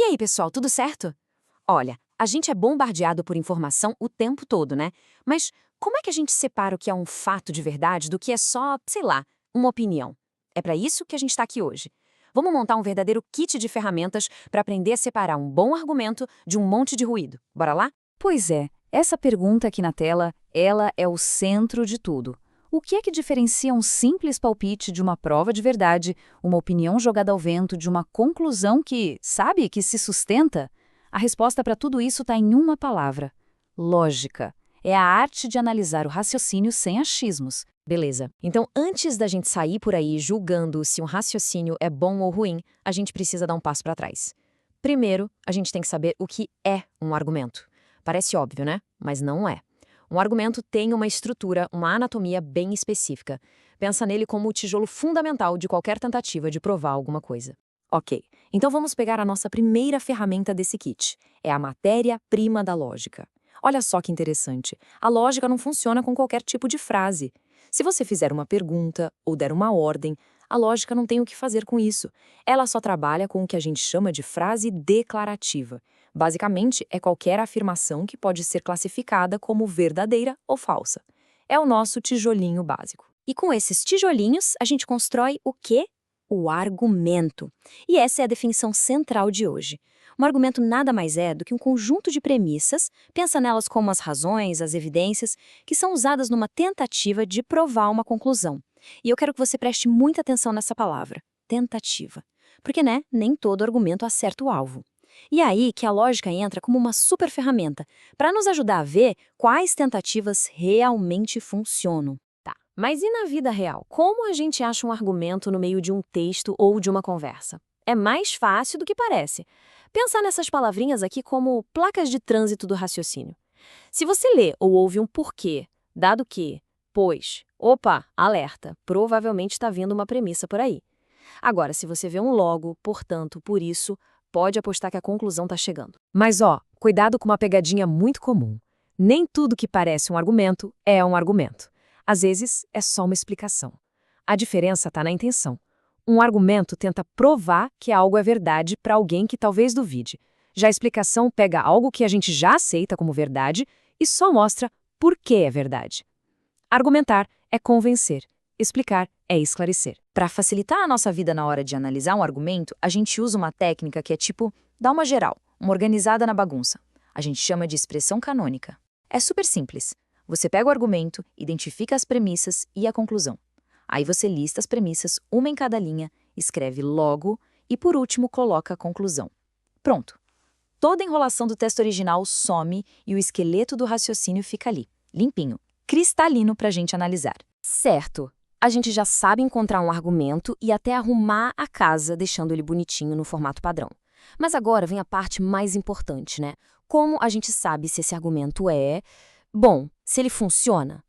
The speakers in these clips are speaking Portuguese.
aí, pessoal, tudo certo? Olha, a gente é bombardeado por informação o tempo todo, né? Mas como é que a gente separa o que é um fato de verdade do que é só, sei lá, uma opinião? É para isso que a gente está aqui hoje. Vamos montar um verdadeiro kit de ferramentas para aprender a separar um bom argumento de um monte de ruído. Bora lá? Pois é, essa pergunta aqui na tela, ela é o centro de tudo. O que é que diferencia um simples palpite de uma prova de verdade, uma opinião jogada ao vento de uma conclusão que, sabe, que se sustenta? A resposta para tudo isso está em uma palavra: lógica. É a arte de analisar o raciocínio sem achismos. Beleza. Então, antes da gente sair por aí julgando se um raciocínio é bom ou ruim, a gente precisa dar um passo para trás. Primeiro, a gente tem que saber o que é um argumento. Parece óbvio, né? Mas não é. Um argumento tem uma estrutura, uma anatomia bem específica. Pensa nele como o tijolo fundamental de qualquer tentativa de provar alguma coisa. Ok, então vamos pegar a nossa primeira ferramenta desse kit. É a matéria-prima da lógica. Olha só que interessante. A lógica não funciona com qualquer tipo de frase. Se você fizer uma pergunta ou der uma ordem, a lógica não tem o que fazer com isso. Ela só trabalha com o que a gente chama de frase declarativa. Basicamente, é qualquer afirmação que pode ser classificada como verdadeira ou falsa. É o nosso tijolinho básico. E com esses tijolinhos, a gente constrói o quê? O argumento. E essa é a definição central de hoje. Um argumento nada mais é do que um conjunto de premissas, pensa nelas como as razões, as evidências, que são usadas numa tentativa de provar uma conclusão. E eu quero que você preste muita atenção nessa palavra, tentativa. Porque, nem todo argumento acerta o alvo. E é aí que a lógica entra como uma super ferramenta para nos ajudar a ver quais tentativas realmente funcionam. Mas e na vida real? Como a gente acha um argumento no meio de um texto ou de uma conversa? É mais fácil do que parece. Pensar nessas palavrinhas aqui como placas de trânsito do raciocínio. Se você lê ou ouve um porquê, dado que, pois, opa, alerta, provavelmente está vindo uma premissa por aí. Agora, se você vê um logo, portanto, por isso, pode apostar que a conclusão está chegando. Mas cuidado com uma pegadinha muito comum. Nem tudo que parece um argumento é um argumento. Às vezes, é só uma explicação. A diferença está na intenção. Um argumento tenta provar que algo é verdade para alguém que talvez duvide. Já a explicação pega algo que a gente já aceita como verdade e só mostra por que é verdade. Argumentar é convencer. Explicar é esclarecer. Para facilitar a nossa vida na hora de analisar um argumento, a gente usa uma técnica que é tipo dar uma geral, uma organizada na bagunça. A gente chama de expressão canônica. É super simples. Você pega o argumento, identifica as premissas e a conclusão. Aí você lista as premissas, uma em cada linha, escreve logo e, por último, coloca a conclusão. Pronto. Toda a enrolação do texto original some e o esqueleto do raciocínio fica ali, limpinho, cristalino para a gente analisar. Certo. A gente já sabe encontrar um argumento e até arrumar a casa, deixando ele bonitinho no formato padrão. Mas agora vem a parte mais importante, né? Como a gente sabe se esse argumento bom, se ele funciona?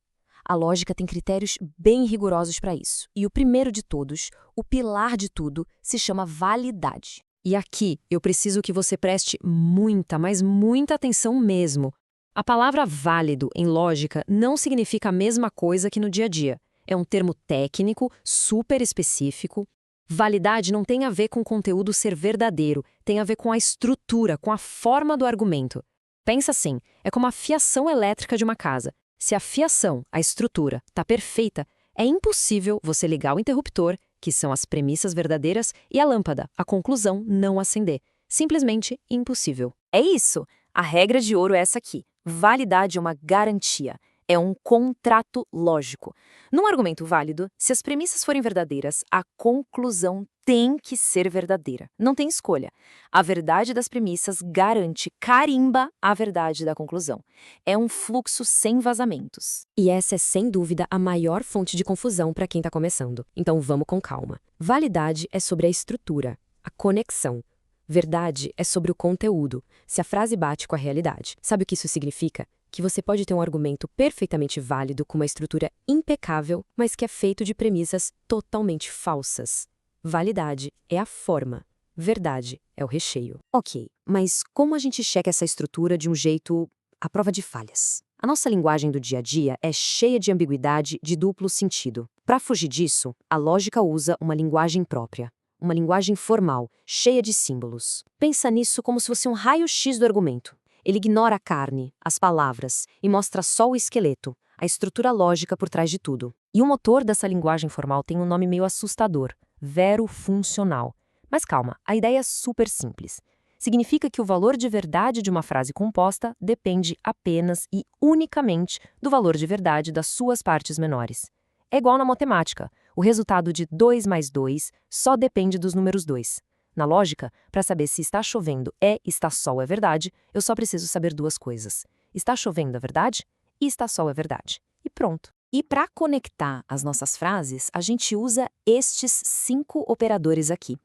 A lógica tem critérios bem rigorosos para isso. E o primeiro de todos, o pilar de tudo, se chama validade. E aqui eu preciso que você preste muita, mas muita atenção mesmo. A palavra válido em lógica não significa a mesma coisa que no dia a dia. É um termo técnico, super específico. Validade não tem a ver com o conteúdo ser verdadeiro, tem a ver com a estrutura, com a forma do argumento. Pensa assim, é como a fiação elétrica de uma casa. Se a fiação, a estrutura, está perfeita, é impossível você ligar o interruptor, que são as premissas verdadeiras, e a lâmpada, a conclusão, não acender. Simplesmente impossível. É isso. A regra de ouro é essa aqui. Validade é uma garantia. É um contrato lógico. Num argumento válido, se as premissas forem verdadeiras, a conclusão tem que ser verdadeira. Não tem escolha. A verdade das premissas garante, carimba a verdade da conclusão. É um fluxo sem vazamentos. E essa é, sem dúvida, a maior fonte de confusão para quem está começando. Então vamos com calma. Validade é sobre a estrutura, a conexão. Verdade é sobre o conteúdo, se a frase bate com a realidade. Sabe o que isso significa? Que você pode ter um argumento perfeitamente válido com uma estrutura impecável, mas que é feito de premissas totalmente falsas. Validade é a forma, verdade é o recheio. Ok, mas como a gente checa essa estrutura de um jeito à prova de falhas? A nossa linguagem do dia a dia é cheia de ambiguidade, de duplo sentido. Para fugir disso, a lógica usa uma linguagem própria. uma linguagem formal, cheia de símbolos. Pensa nisso como se fosse um raio-x do argumento. Ele ignora a carne, as palavras, e mostra só o esqueleto, a estrutura lógica por trás de tudo. E o motor dessa linguagem formal tem um nome meio assustador, verofuncional. Mas calma, a ideia é super simples. Significa que o valor de verdade de uma frase composta depende apenas e unicamente do valor de verdade das suas partes menores. É igual na matemática. O resultado de 2 mais 2 só depende dos números 2. Na lógica, para saber se está chovendo está sol é verdade, eu só preciso saber duas coisas. Está chovendo é verdade e está sol é verdade. E pronto. E para conectar as nossas frases, a gente usa estes 5 operadores aqui.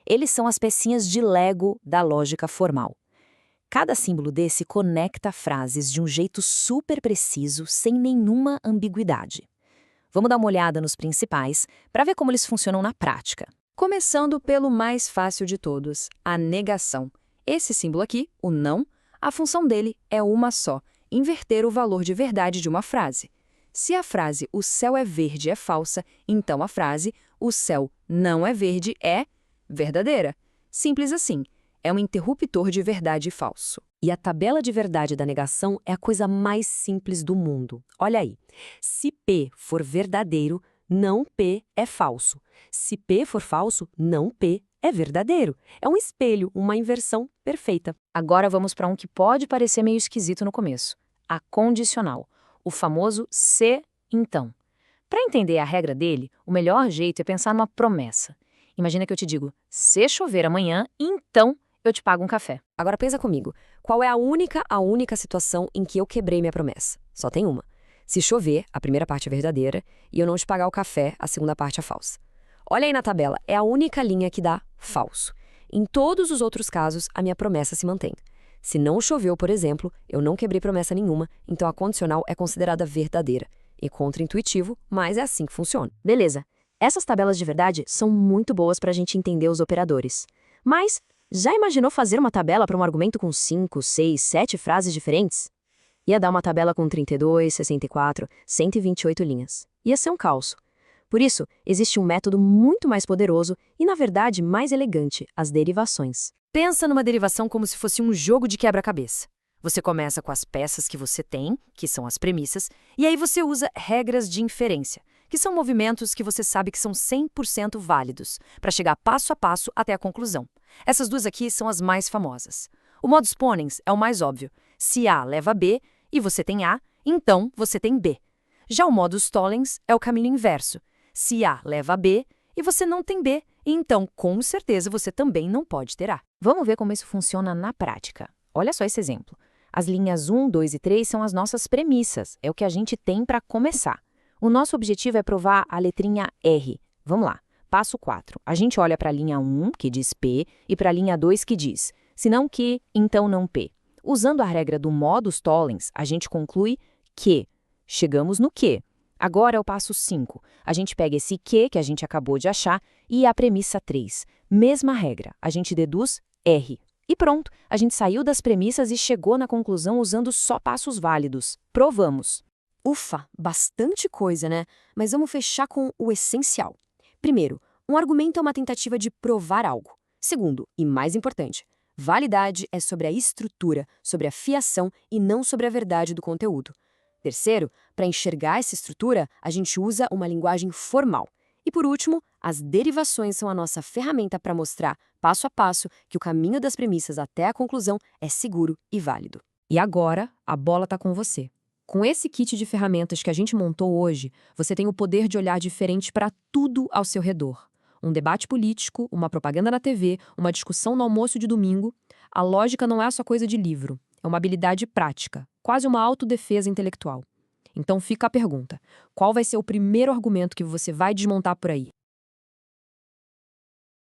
Eles são as pecinhas de Lego da lógica formal. Cada símbolo desse conecta frases de um jeito super preciso, sem nenhuma ambiguidade. Vamos dar uma olhada nos principais para ver como eles funcionam na prática. Começando pelo mais fácil de todos, a negação. Esse símbolo aqui, o não, a função dele é uma só, inverter o valor de verdade de uma frase. Se a frase "o céu é verde" é falsa, então a frase "o céu não é verde" é verdadeira. Simples assim. É um interruptor de verdade falso. E a tabela de verdade da negação é a coisa mais simples do mundo. Olha aí. Se P for verdadeiro, não P é falso. Se P for falso, não P é verdadeiro. É um espelho, uma inversão perfeita. Agora vamos para um que pode parecer meio esquisito no começo. A condicional. O famoso se então. Para entender a regra dele, o melhor jeito é pensar numa promessa. Imagina que eu te digo, se chover amanhã, então eu te pago um café. Agora pensa comigo, qual é a única situação em que eu quebrei minha promessa? Só tem uma. Se chover, a primeira parte é verdadeira, e eu não te pagar o café, a segunda parte é falsa. Olha aí na tabela, é a única linha que dá falso. Em todos os outros casos, a minha promessa se mantém. Se não choveu, por exemplo, eu não quebrei promessa nenhuma, então a condicional é considerada verdadeira. É contra-intuitivo, mas é assim que funciona. Beleza. Essas tabelas de verdade são muito boas para a gente entender os operadores. Mas, já imaginou fazer uma tabela para um argumento com 5, 6, 7 frases diferentes? Ia dar uma tabela com 32, 64, 128 linhas. Ia ser um caos. Por isso, existe um método muito mais poderoso e, na verdade, mais elegante, as derivações. Pensa numa derivação como se fosse um jogo de quebra-cabeça. Você começa com as peças que você tem, que são as premissas, e aí você usa regras de inferência, que são movimentos que você sabe que são 100% válidos, para chegar passo a passo até a conclusão. Essas duas aqui são as mais famosas. O modus ponens é o mais óbvio. Se A leva a B e você tem A, então você tem B. Já o modus tollens é o caminho inverso. Se A leva a B e você não tem B, então com certeza você também não pode ter A. Vamos ver como isso funciona na prática. Olha só esse exemplo. As linhas 1, 2 e 3 são as nossas premissas, é o que a gente tem para começar. O nosso objetivo é provar a letrinha R. Vamos lá. Passo 4. A gente olha para a linha 1, que diz P, e para a linha 2, que diz se não Q, então não P. Usando a regra do modus tollens, a gente conclui que. Chegamos no Q. Agora é o passo 5. A gente pega esse Q que a gente acabou de achar e a premissa 3. Mesma regra. A gente deduz R. E pronto, a gente saiu das premissas e chegou na conclusão usando só passos válidos. Provamos. Ufa, bastante coisa, né? Mas vamos fechar com o essencial. Primeiro, um argumento é uma tentativa de provar algo. Segundo, e mais importante, validade é sobre a estrutura, sobre a fiação e não sobre a verdade do conteúdo. Terceiro, para enxergar essa estrutura, a gente usa uma linguagem formal. E por último, as derivações são a nossa ferramenta para mostrar, passo a passo, que o caminho das premissas até a conclusão é seguro e válido. E agora, a bola está com você. Com esse kit de ferramentas que a gente montou hoje, você tem o poder de olhar diferente para tudo ao seu redor. Um debate político, uma propaganda na TV, uma discussão no almoço de domingo. A lógica não é só coisa de livro, é uma habilidade prática, quase uma autodefesa intelectual. Então fica a pergunta: qual vai ser o primeiro argumento que você vai desmontar por aí?